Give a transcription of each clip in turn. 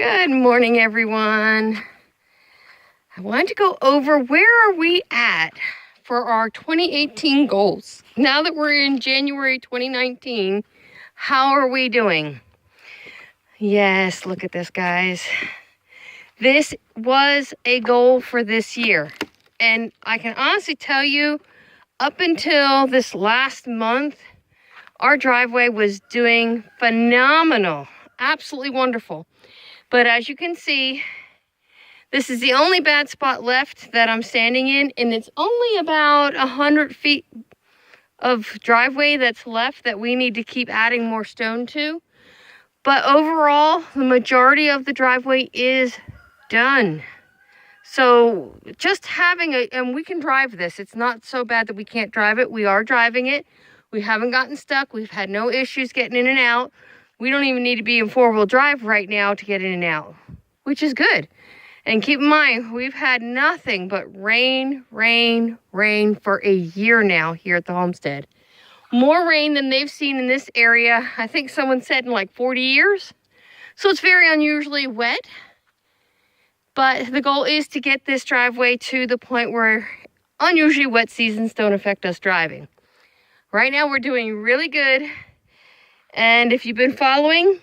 Good morning, everyone. I wanted to go over where are we at for our 2018 goals. Now that we're in January 2019, how are we doing? Yes, look at this, guys. This was a goal for this year. And I can honestly tell you, up until this last month, our driveway was doing phenomenal. Absolutely wonderful. But as you can see, this is the only bad spot left that I'm standing in, and it's only about 100 feet of driveway that's left that we need to keep adding more stone to. But overall, the majority of the driveway is done. So just having and we can drive this. It's not so bad that we can't drive it. We are driving it. We haven't gotten stuck. We've had no issues getting in and out. We don't even need to be in four-wheel drive right now to get in and out, which is good. And keep in mind, we've had nothing but rain for a year now here at the homestead. More rain than they've seen in this area, I think someone said in like 40 years. So it's very unusually wet. But the goal is to get this driveway to the point where unusually wet seasons don't affect us driving. Right now we're doing really good. And if you've been following,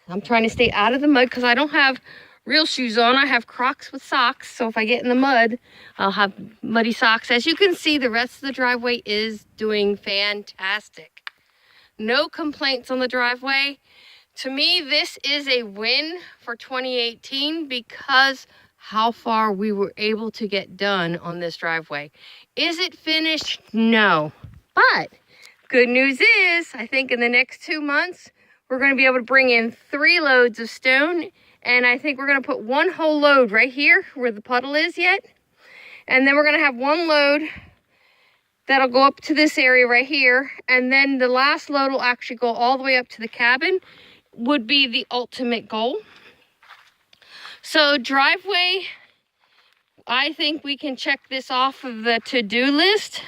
I'm trying to stay out of the mud because I don't have real shoes on. I have Crocs with socks. So if I get in the mud, I'll have muddy socks. As you can see, the rest of the driveway is doing fantastic. No complaints on the driveway. To me, this is a win for 2018 because how far we were able to get done on this driveway. Is it finished? No. But good news is, I think in the next 2 months, we're going to be able to bring in 3 loads of stone. And I think we're going to put one whole load right here where the puddle is yet. And then we're going to have one load that'll go up to this area right here. And then the last load will actually go all the way up to the cabin. Would be the ultimate goal. So driveway, I think we can check this off of the to-do list.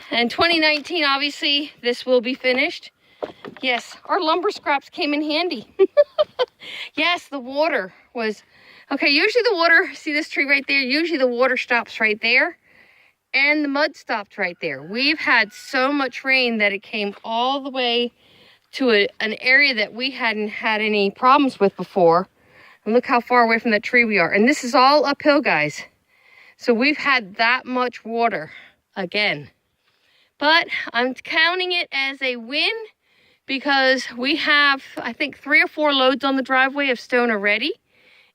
And 2019, obviously, this will be finished. Yes, our lumber scraps came in handy. Yes, the water was... Okay, usually the water, see this tree right there? Usually the water stops right there. And the mud stopped right there. We've had so much rain that it came all the way to an area that we hadn't had any problems with before. And look how far away from that tree we are. And this is all uphill, guys. So we've had that much water again. But I'm counting it as a win because we have, I think, 3 or 4 loads on the driveway of stone already.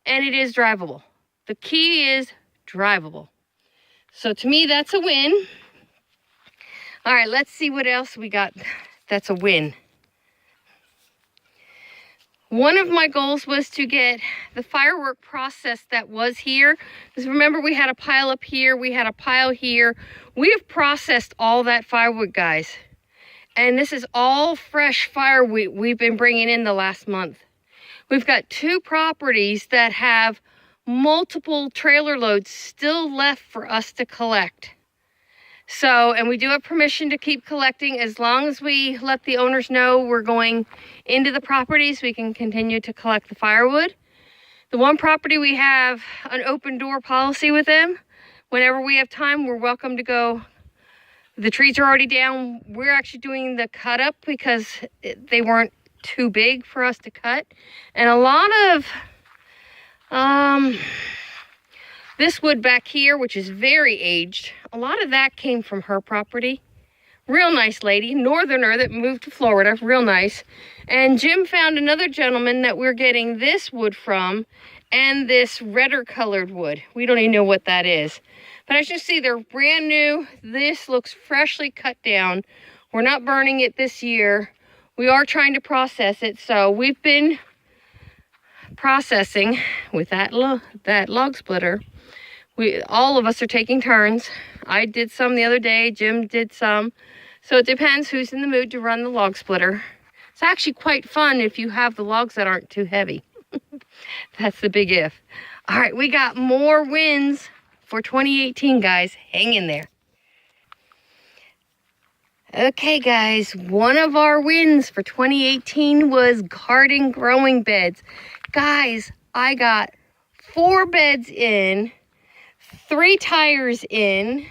And it is drivable. The key is drivable. So to me, that's a win. All right, let's see what else we got that's a win. One of my goals was to get the firework process that was here. Because remember, we had a pile up here, we had a pile here. We have processed all that firewood, guys. And this is all fresh firewood we've been bringing in the last month. We've got 2 properties that have multiple trailer loads still left for us to collect. So, and we do have permission to keep collecting as long as we let the owners know we're going into the properties, we can continue to collect the firewood. The one property we have an open door policy with them. Whenever we have time, we're welcome to go. The trees are already down. We're actually doing the cut up because they weren't too big for us to cut. And a lot of this wood back here, which is very aged, a lot of that came from her property. Real nice lady, northerner that moved to Florida, real nice. And Jim found another gentleman that we're getting this wood from and this redder colored wood. We don't even know what that is. But as you see, they're brand new. This looks freshly cut down. We're not burning it this year. We are trying to process it, so we've been processing with that log splitter. All of us are taking turns. I did some the other day, Jim did some. So it depends who's in the mood to run the log splitter. It's actually quite fun if you have the logs that aren't too heavy. That's the big if. All right, we got more wins for 2018, guys. Hang in there. Okay, guys, one of our wins for 2018 was garden growing beds. guys, I got 4 beds in, 3 tires in,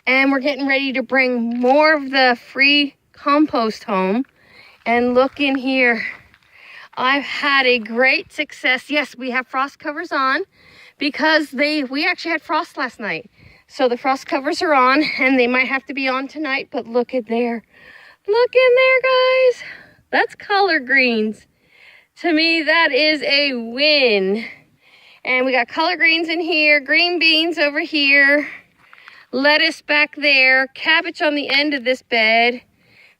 and we're getting ready to bring more of the free compost home. And look in here. I've had a great success. Yes, we have frost covers on because we actually had frost last night. So the frost covers are on, and they might have to be on tonight, but look at there. Look in there, guys. That's collard greens. To me, that is a win. And we got collard greens in here, green beans over here, lettuce back there, cabbage on the end of this bed.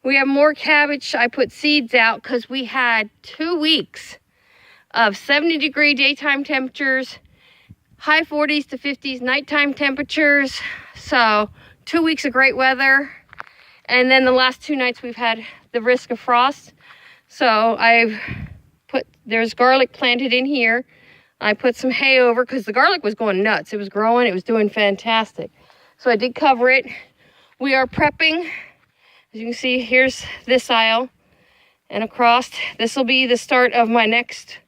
We have more cabbage. I put seeds out because we had 2 weeks of 70-degree daytime temperatures, high 40s to 50s nighttime temperatures. So 2 weeks of great weather. And then the last 2 nights we've had the risk of frost. So there's garlic planted in here. I put some hay over because the garlic was going nuts. It was growing. It was doing fantastic. So I did cover it. We are prepping. As you can see, here's this aisle. And across, this will be the start of my next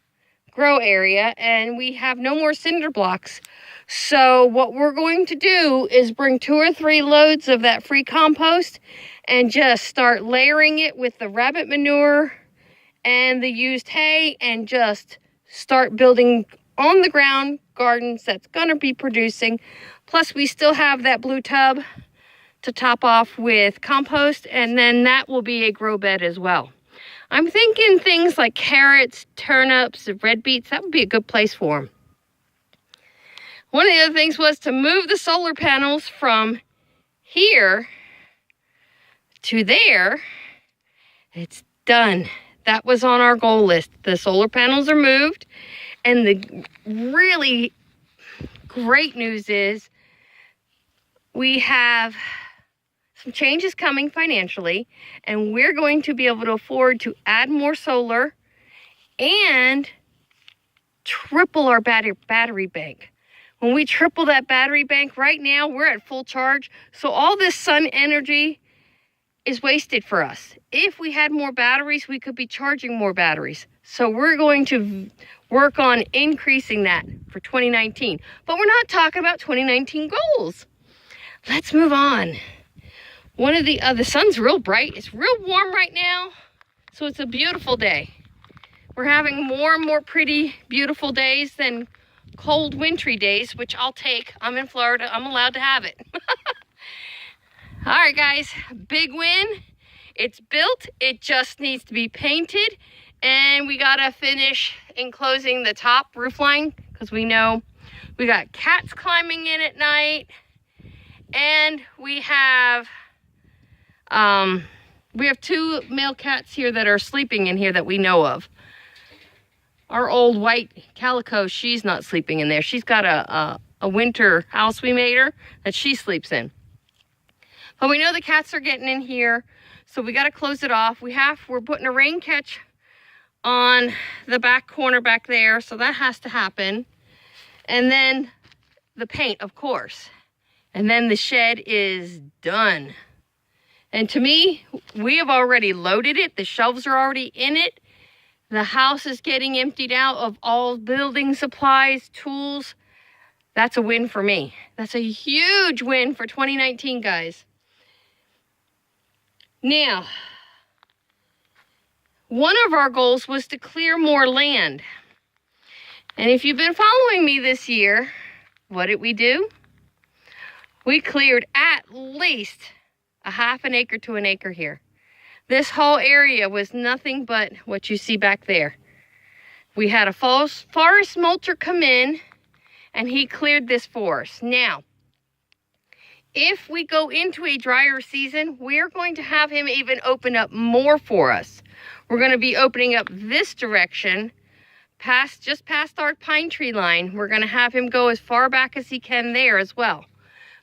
grow area. And we have no more cinder blocks. So what we're going to do is bring 2 or 3 loads of that free compost and just start layering it with the rabbit manure and the used hay, and just start building on the ground gardens that's going to be producing. Plus we still have that blue tub to top off with compost, and then that will be a grow bed as well. I'm thinking things like carrots, turnips, red beets, that would be a good place for them. One of the other things was to move the solar panels from here to there. It's done. That was on our goal list. The solar panels are moved. And the really great news is we have some changes coming financially, and we're going to be able to afford to add more solar and triple our battery bank. When we triple that battery bank, right now we're at full charge. So all this sun energy is wasted for us. If we had more batteries, we could be charging more batteries. So we're going to work on increasing that for 2019. But we're not talking about 2019 goals. Let's move on. The sun's real bright. It's real warm right now. So it's a beautiful day. We're having more and more pretty, beautiful days than cold, wintry days, which I'll take. I'm in Florida. I'm allowed to have it. All right, guys, big win. It's built. It just needs to be painted. And we got to finish enclosing the top roof line because we know we got cats climbing in at night. And we have 2 male cats here that are sleeping in here that we know of. Our old white calico, she's not sleeping in there. She's got a winter house we made her that she sleeps in. But we know the cats are getting in here, so we got to close it off. We're putting a rain catch on the back corner back there, so that has to happen. And then the paint, of course. And then the shed is done. And to me, we have already loaded it. The shelves are already in it. The house is getting emptied out of all building supplies, tools. That's a win for me. That's a huge win for 2019, guys. Now, one of our goals was to clear more land. And if you've been following me this year, what did we do? We cleared at least a ½ an acre to an acre here. This whole area was nothing but what you see back there. We had a forest mulcher come in, and he cleared this for us. Now, if we go into a drier season, we're going to have him even open up more for us. We're going to be opening up this direction, just past our pine tree line. We're going to have him go as far back as he can there as well.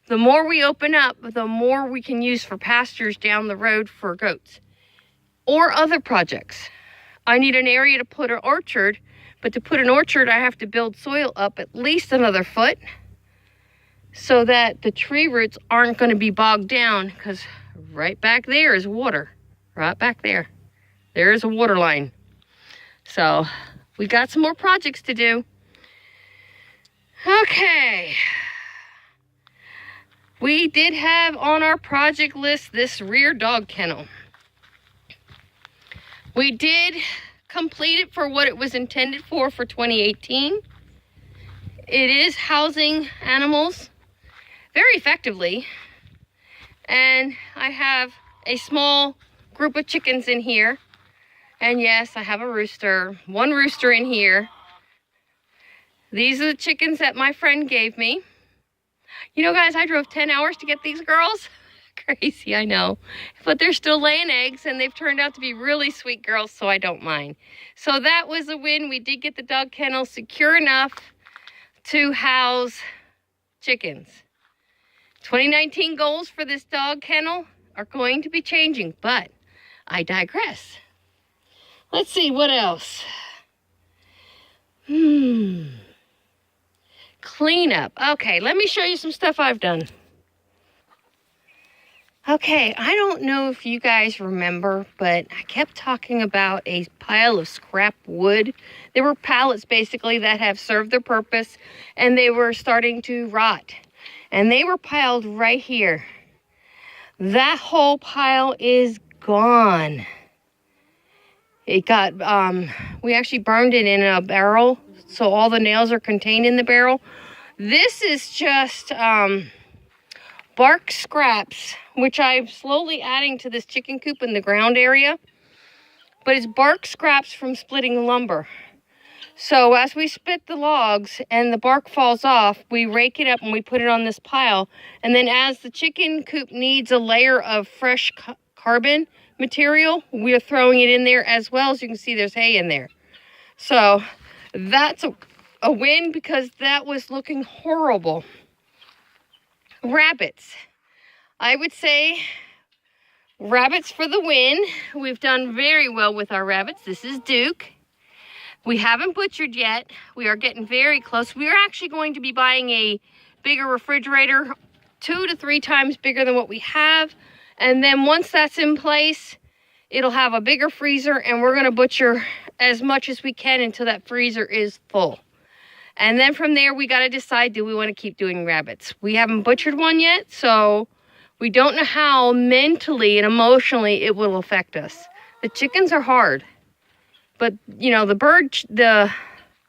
The more we open up, the more we can use for pastures down the road for goats or other projects. I need an area to put an orchard, but to put an orchard, I have to build soil up at least another foot so that the tree roots aren't going to be bogged down, because right back there is water. Right back there. There is a water line. So We got some more projects to do. Okay. We did have on our project list this rear dog kennel. We did complete it for what it was intended for 2018. It is housing animals very effectively. And I have a small group of chickens in here. And yes, I have a rooster, one rooster in here. These are the chickens that my friend gave me. You know, guys, I drove 10 hours to get these girls. Crazy, I know. But they're still laying eggs, and they've turned out to be really sweet girls, so I don't mind. So that was a win. We did get the dog kennel secure enough to house chickens. 2019 goals for this dog kennel are going to be changing, but I digress. Let's see, what else? Cleanup. Okay, let me show you some stuff I've done. Okay, I don't know if you guys remember, but I kept talking about a pile of scrap wood. There were pallets basically that have served their purpose, and they were starting to rot. And they were piled right here. That whole pile is gone. It got, we actually burned it in a barrel, so all the nails are contained in the barrel. This is just bark scraps, which I'm slowly adding to this chicken coop in the ground area. But it's bark scraps from splitting lumber. So as we split the logs and the bark falls off, we rake it up and we put it on this pile. And then as the chicken coop needs a layer of fresh carbon material, we're throwing it in there as well. As you can see, there's hay in there. So that's a win because that was looking horrible. Rabbits. I would say rabbits for the win. We've done very well with our rabbits. This is Duke. We haven't butchered yet. We are getting very close. We are actually going to be buying a bigger refrigerator, 2 to 3 times bigger than what we have. And then once that's in place, it'll have a bigger freezer, and we're gonna butcher as much as we can until that freezer is full. And then from there, we gotta decide, do we wanna keep doing rabbits? We haven't butchered one yet, so we don't know how mentally and emotionally it will affect us. The chickens are hard. But, you know, the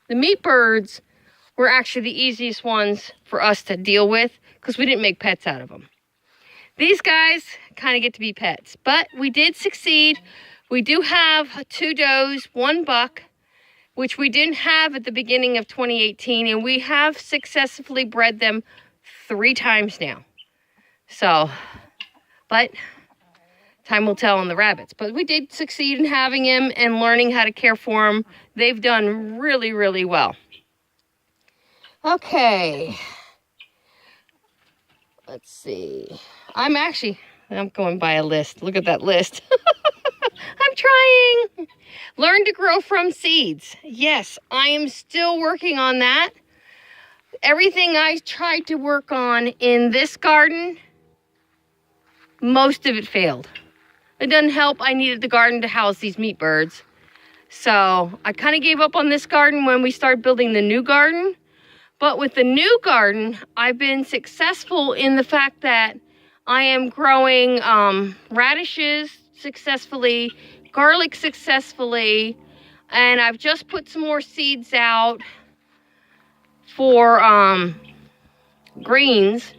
meat birds were actually the easiest ones for us to deal with because we didn't make pets out of them. These guys kind of get to be pets, but we did succeed. We do have 2 does, 1 buck, which we didn't have at the beginning of 2018, and we have successfully bred them 3 times now. So, but time will tell on the rabbits. But we did succeed in having him and learning how to care for him. They've done really, really well. Okay. Let's see. I'm going by a list. Look at that list. I'm trying. Learn to grow from seeds. Yes, I am still working on that. Everything I tried to work on in this garden, most of it failed. It doesn't help. I needed the garden to house these meat birds. So I kind of gave up on this garden when we started building the new garden. But with the new garden, I've been successful in the fact that I am growing radishes successfully, garlic successfully, and I've just put some more seeds out for greens.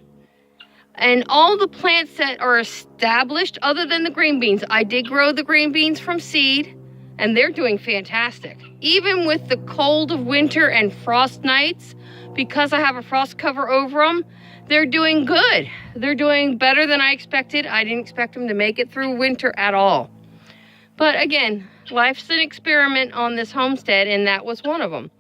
And all the plants that are established, other than the green beans, I did grow the green beans from seed, and they're doing fantastic. Even with the cold of winter and frost nights, because I have a frost cover over them, they're doing good. They're doing better than I expected. I didn't expect them to make it through winter at all. But again, life's an experiment on this homestead, and that was one of them.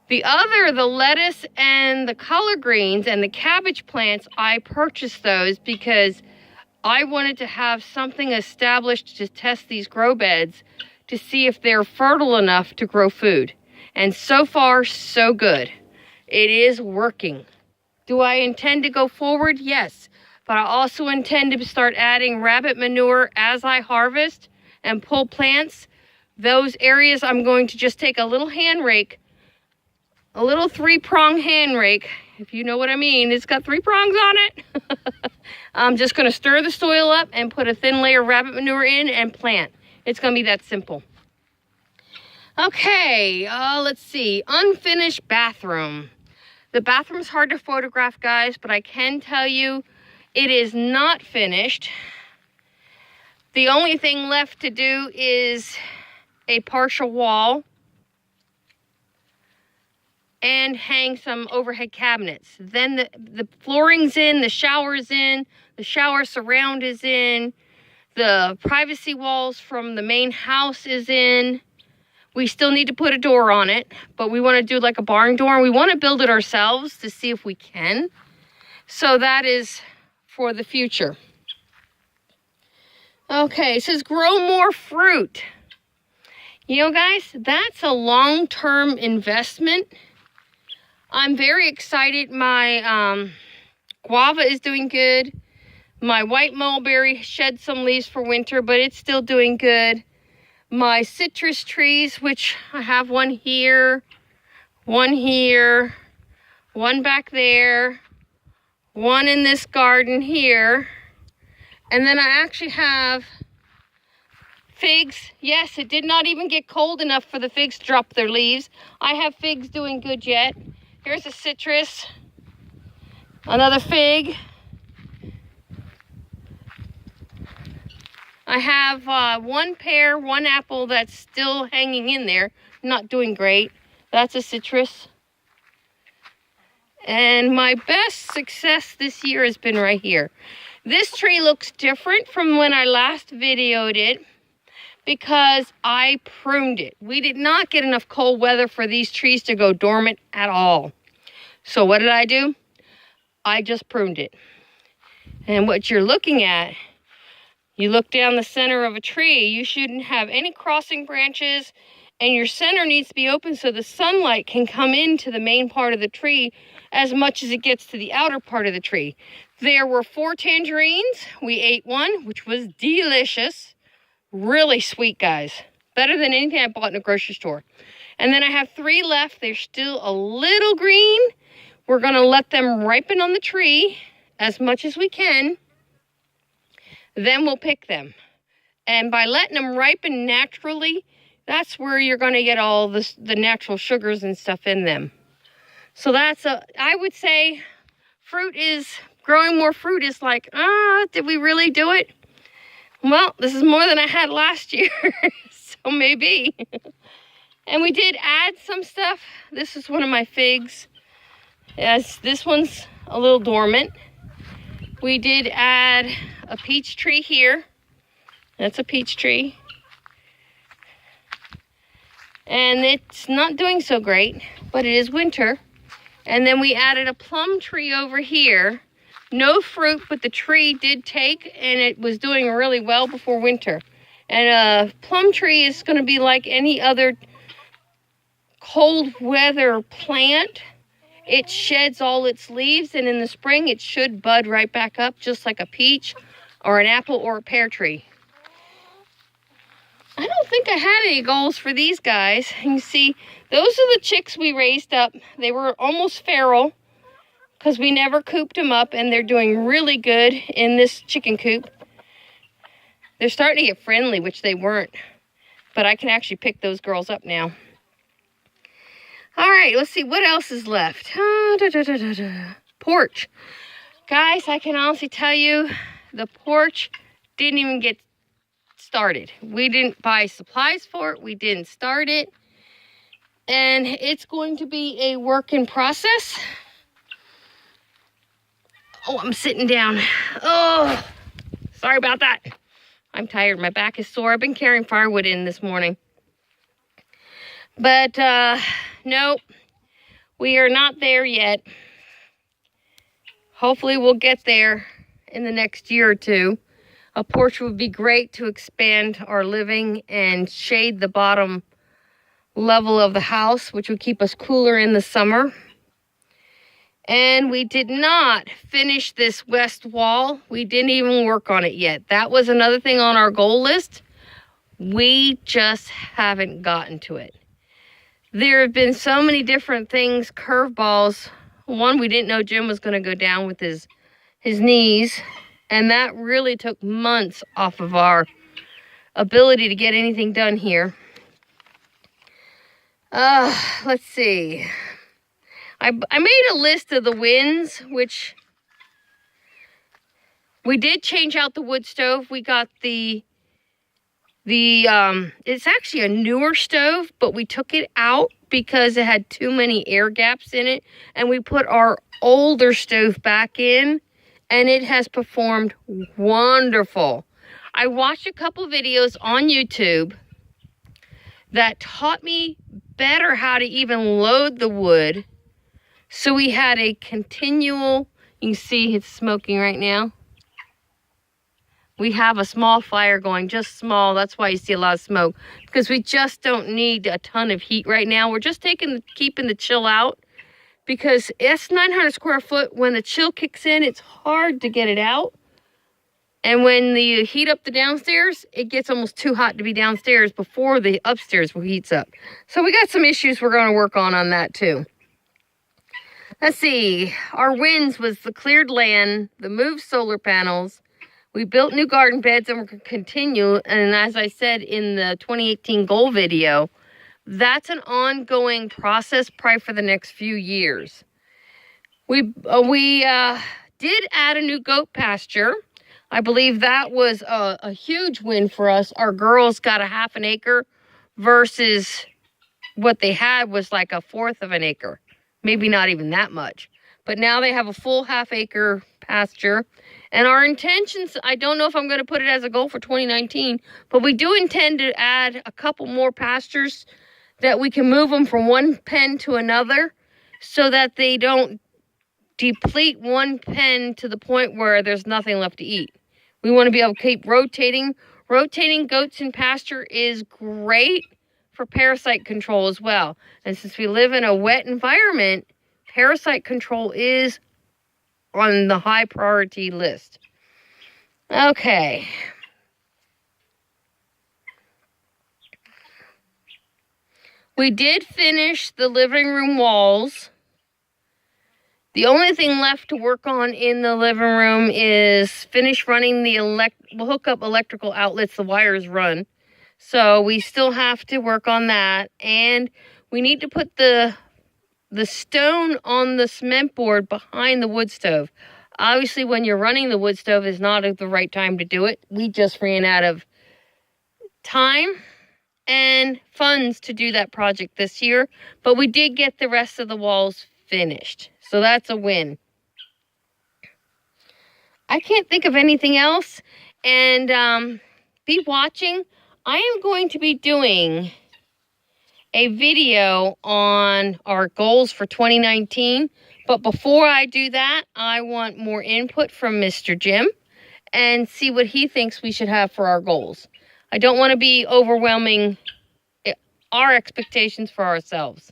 The lettuce and the collard greens and the cabbage plants, I purchased those because I wanted to have something established to test these grow beds to see if they're fertile enough to grow food. And so far, so good. It is working. Do I intend to go forward? Yes. But I also intend to start adding rabbit manure as I harvest and pull plants Those areas I'm going to just take a little hand rake, a little 3-prong hand rake, if you know what I mean. It's got 3 prongs on it. I'm just going to stir the soil up and put a thin layer of rabbit manure in and plant. It's going to be that simple. Okay, let's see. Unfinished bathroom. The bathroom's hard to photograph, guys, but I can tell you it is not finished. The only thing left to do is a partial wall and hang some overhead cabinets. Then the flooring's in, the shower's in, the shower surround is in, the privacy walls from the main house is in. We still need to put a door on it, but we want to do like a barn door. We want to build it ourselves to see if we can. So that is for the future. Okay, it says grow more fruit. You know, guys, that's a long-term investment. I'm very excited. My guava is doing good. My white mulberry shed some leaves for winter, but it's still doing good. My citrus trees, which I have one here, one back there, one in this garden here. And then I actually have figs. Yes, it did not even get cold enough for the figs to drop their leaves. I have figs doing good yet. Here's a citrus, another fig. I have 1 pear, 1 apple that's still hanging in there, not doing great. That's a citrus. And my best success this year has been right here. This tree looks different from when I last videoed it because I pruned it. We did not get enough cold weather for these trees to go dormant at all. So what did I do? I just pruned it. And what you're looking at, you look down the center of a tree, you shouldn't have any crossing branches, and your center needs to be open so the sunlight can come into the main part of the tree as much as it gets to the outer part of the tree. There were 4 tangerines. We ate one, which was delicious. Really sweet, guys. Better than anything I bought in a grocery store. And then I have 3 left. They're still a little green. We're going to let them ripen on the tree as much as we can. Then we'll pick them. And by letting them ripen naturally, that's where you're going to get all the natural sugars and stuff in them. So I would say growing more fruit is like, did we really do it? Well, this is more than I had last year, so maybe. And we did add some stuff. This is one of my figs. Yes, this one's a little dormant. We did add a peach tree here. That's a peach tree. And it's not doing so great, but it is winter. And then we added a plum tree over here. No fruit, but the tree did take, and it was doing really well before winter. And a plum tree is going to be like any other cold weather plant. It sheds all its leaves, and in the spring it should bud right back up, just like a peach or an apple or a pear tree. I don't think I had any goals for these guys. You can see, those are the chicks we raised up. They were almost feral because we never cooped them up, and they're doing really good in this chicken coop. They're starting to get friendly, which they weren't. But I can actually pick those girls up now. All right, let's see what else is left. Porch. Guys, I can honestly tell you, the porch didn't even get started. We didn't buy supplies for it. We didn't start it. And it's going to be a work in process. Oh, I'm sitting down. Oh, sorry about that. I'm tired. My back is sore. I've been carrying firewood in this morning. But, nope, we are not there yet. Hopefully we'll get there in the next year or two. A porch would be great to expand our living and shade the bottom level of the house, which would keep us cooler in the summer. And we did not finish this west wall. We didn't even work on it yet. That was another thing on our goal list. We just haven't gotten to it. There have been so many different things, curveballs. One, we didn't know Jim was going to go down with his knees, and that really took months off of our ability to get anything done here. Let's see. I made a list of the wins, which we did change out the wood stove. We got it's actually a newer stove, but we took it out because it had too many air gaps in it, and we put our older stove back in, and it has performed wonderful. I watched a couple videos on YouTube that taught me better how to even load the wood, so we had a continual, you can see it's smoking right now. We have a small fire going, just small. That's why you see a lot of smoke, because we just don't need a ton of heat right now. We're just keeping the chill out, because it's 900 square foot. When the chill kicks in, it's hard to get it out. And when you heat up the downstairs, it gets almost too hot to be downstairs before the upstairs heats up. So we got some issues we're going to work on that too. Let's see. Our wins was the cleared land, the moved solar panels. We built new garden beds, and we're going to continue. And as I said in the 2018 goal video, that's an ongoing process probably for the next few years. We did add a new goat pasture. I believe that was a huge win for us. Our girls got a half an acre versus what they had was like a fourth of an acre. Maybe not even that much. But now they have a full half-acre pasture. And our intentions, I don't know if I'm going to put it as a goal for 2019, but we do intend to add a couple more pastures that we can move them from one pen to another so that they don't deplete one pen to the point where there's nothing left to eat. We want to be able to keep rotating. Rotating goats in pasture is great for parasite control as well. And since we live in a wet environment, parasite control is on the high priority list. Okay. We did finish the living room walls. The only thing left to work on in the living room is finish running we'll hook up electrical outlets, the wires run. So we still have to work on that. And we need to put the stone on the cement board behind the wood stove. Obviously, when you're running the wood stove is not the right time to do it. We just ran out of time and funds to do that project this year. But we did get the rest of the walls finished. So that's a win. I can't think of anything else. And be watching. I am going to be doing a video on our goals for 2019. But before I do that, I want more input from Mr. Jim and see what he thinks we should have for our goals. I don't want to be overwhelming our expectations for ourselves.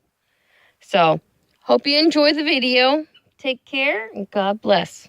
So, hope you enjoy the video. Take care and God bless.